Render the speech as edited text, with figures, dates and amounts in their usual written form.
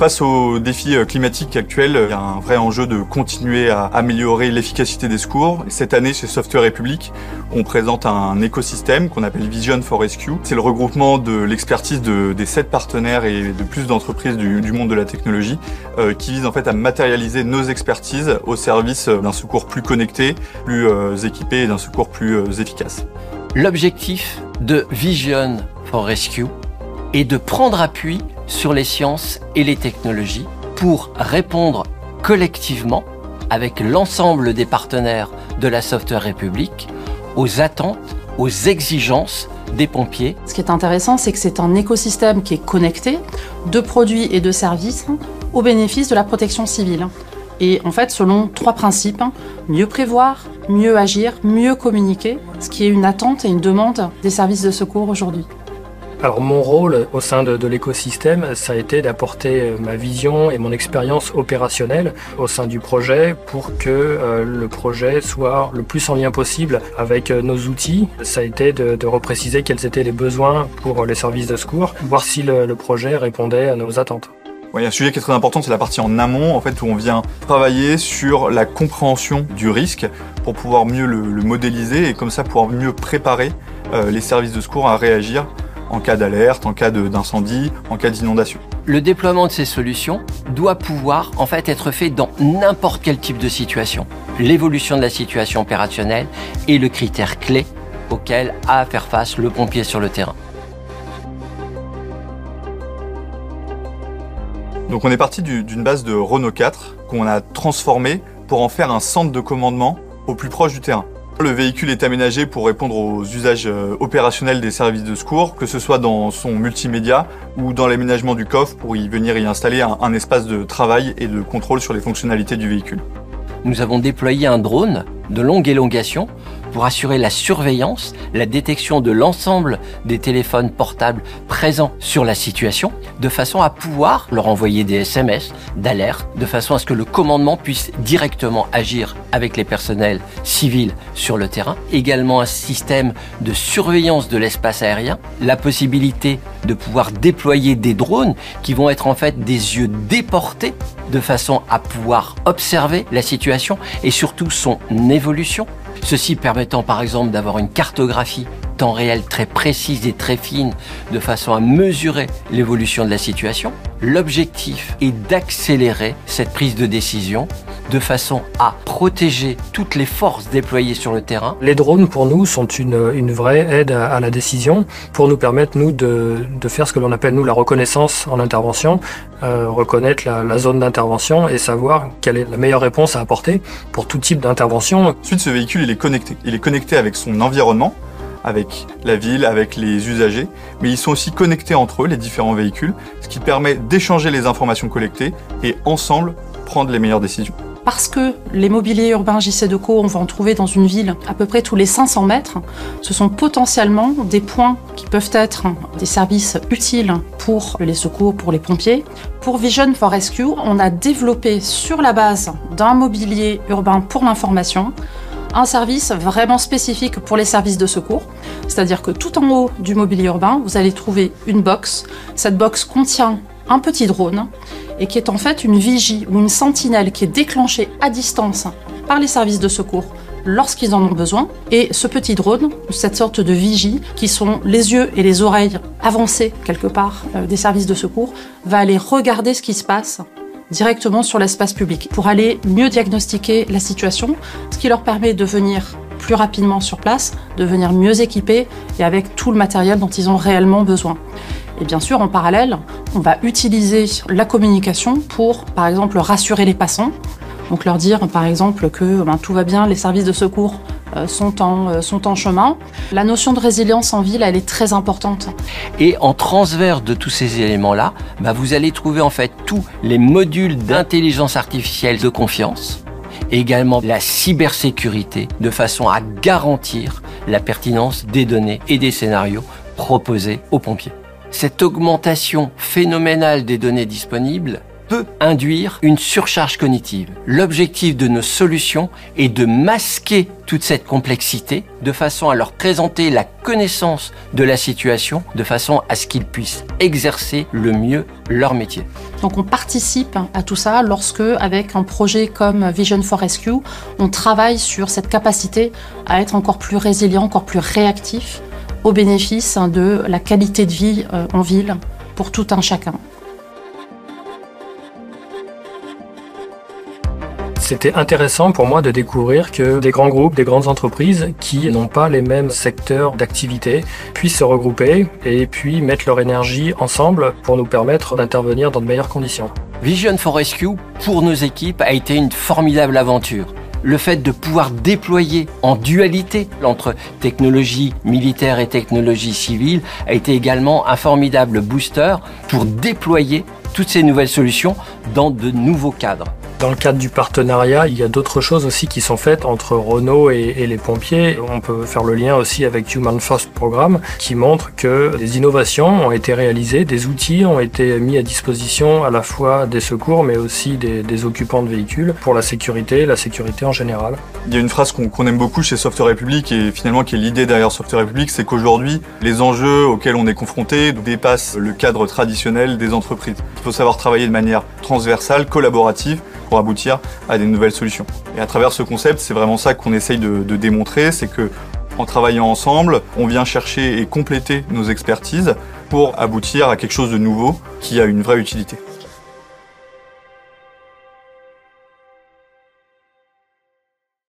Face aux défis climatiques actuels, il y a un vrai enjeu de continuer à améliorer l'efficacité des secours. Et cette année, chez Software République, on présente un écosystème qu'on appelle Vision for Rescue. C'est le regroupement de l'expertise des 7 partenaires et de plus d'entreprises du monde de la technologie qui vise en fait à matérialiser nos expertises au service d'un secours plus connecté, plus équipé et d'un secours plus efficace. L'objectif de Vision for Rescue est de prendre appui sur les sciences et les technologies pour répondre collectivement, avec l'ensemble des partenaires de la Software République, aux attentes, aux exigences des pompiers. Ce qui est intéressant, c'est que c'est un écosystème qui est connecté de produits et de services au bénéfice de la protection civile. Et en fait, selon 3 principes, mieux prévoir, mieux agir, mieux communiquer, ce qui est une attente et une demande des services de secours aujourd'hui. Alors mon rôle au sein de l'écosystème, ça a été d'apporter ma vision et mon expérience opérationnelle au sein du projet pour que le projet soit le plus en lien possible avec nos outils. Ça a été de repréciser quels étaient les besoins pour les services de secours, voir si le projet répondait à nos attentes. Il y a un sujet qui est très important, c'est la partie en amont, en fait, où on vient travailler sur la compréhension du risque pour pouvoir mieux le modéliser et comme ça pouvoir mieux préparer les services de secours à réagir en cas d'alerte, en cas d'incendie, en cas d'inondation. Le déploiement de ces solutions doit pouvoir en fait être fait dans n'importe quel type de situation. L'évolution de la situation opérationnelle est le critère clé auquel a à faire face le pompier sur le terrain. Donc on est parti d'une base de Renault 4 qu'on a transformée pour en faire un centre de commandement au plus proche du terrain. Le véhicule est aménagé pour répondre aux usages opérationnels des services de secours, que ce soit dans son multimédia ou dans l'aménagement du coffre pour venir y installer un espace de travail et de contrôle sur les fonctionnalités du véhicule. Nous avons déployé un drone de longue élongation pour assurer la surveillance, la détection de l'ensemble des téléphones portables présents sur la situation, de façon à pouvoir leur envoyer des SMS d'alerte, de façon à ce que le commandement puisse directement agir avec les personnels civils sur le terrain. Également un système de surveillance de l'espace aérien, la possibilité de pouvoir déployer des drones qui vont être en fait des yeux déportés de façon à pouvoir observer la situation et surtout son évolution. Ceci permettant par exemple d'avoir une cartographie temps réel très précise et très fine de façon à mesurer l'évolution de la situation. L'objectif est d'accélérer cette prise de décision de façon à protéger toutes les forces déployées sur le terrain. Les drones pour nous sont une vraie aide à la décision pour nous permettre nous de faire ce que l'on appelle nous la reconnaissance en intervention, reconnaître la zone d'intervention et savoir quelle est la meilleure réponse à apporter pour tout type d'intervention. Ensuite, ce véhicule il est connecté. Il est connecté avec son environnement, avec la ville, avec les usagers, mais ils sont aussi connectés entre eux, les différents véhicules, ce qui permet d'échanger les informations collectées et ensemble prendre les meilleures décisions. Parce que les mobiliers urbains JC Deco, on va en trouver dans une ville à peu près tous les 500 mètres, ce sont potentiellement des points qui peuvent être des services utiles pour les secours, pour les pompiers. Pour Vision for Rescue, on a développé sur la base d'un mobilier urbain pour l'information, un service vraiment spécifique pour les services de secours. C'est-à-dire que tout en haut du mobilier urbain, vous allez trouver une box. Cette box contient un petit drone et qui est en fait une vigie ou une sentinelle qui est déclenchée à distance par les services de secours lorsqu'ils en ont besoin. Et ce petit drone, cette sorte de vigie, qui sont les yeux et les oreilles avancés quelque part des services de secours, va aller regarder ce qui se passe directement sur l'espace public pour aller mieux diagnostiquer la situation, ce qui leur permet de venir plus rapidement sur place, de venir mieux équipés et avec tout le matériel dont ils ont réellement besoin. Et bien sûr, en parallèle, on va utiliser la communication pour, par exemple, rassurer les passants. Donc leur dire, par exemple, que tout va bien, les services de secours sont en chemin. La notion de résilience en ville, elle est très importante. Et en transverse de tous ces éléments-là, vous allez trouver en fait tous les modules d'intelligence artificielle de confiance, et également la cybersécurité, de façon à garantir la pertinence des données et des scénarios proposés aux pompiers. Cette augmentation phénoménale des données disponibles peut induire une surcharge cognitive. L'objectif de nos solutions est de masquer toute cette complexité de façon à leur présenter la connaissance de la situation de façon à ce qu'ils puissent exercer le mieux leur métier. Donc on participe à tout ça lorsque, avec un projet comme Vision for Rescue, on travaille sur cette capacité à être encore plus résilient, encore plus réactif au bénéfice de la qualité de vie en ville pour tout un chacun. C'était intéressant pour moi de découvrir que des grands groupes, des grandes entreprises qui n'ont pas les mêmes secteurs d'activité puissent se regrouper et puis mettre leur énergie ensemble pour nous permettre d'intervenir dans de meilleures conditions. Vision for Rescue, pour nos équipes, a été une formidable aventure. Le fait de pouvoir déployer en dualité entre technologie militaire et technologie civile a été également un formidable booster pour déployer toutes ces nouvelles solutions dans de nouveaux cadres. Dans le cadre du partenariat, il y a d'autres choses aussi qui sont faites entre Renault et les pompiers. On peut faire le lien aussi avec Human First Programme qui montre que des innovations ont été réalisées, des outils ont été mis à disposition à la fois des secours mais aussi des occupants de véhicules pour la sécurité en général. Il y a une phrase qu'on aime beaucoup chez Software République et finalement qui est l'idée derrière Software République, c'est qu'aujourd'hui, les enjeux auxquels on est confronté dépassent le cadre traditionnel des entreprises. Il faut savoir travailler de manière transversale, collaborative, pour aboutir à des nouvelles solutions. Et à travers ce concept, c'est vraiment ça qu'on essaye de démontrer, c'est que en travaillant ensemble, on vient chercher et compléter nos expertises pour aboutir à quelque chose de nouveau qui a une vraie utilité.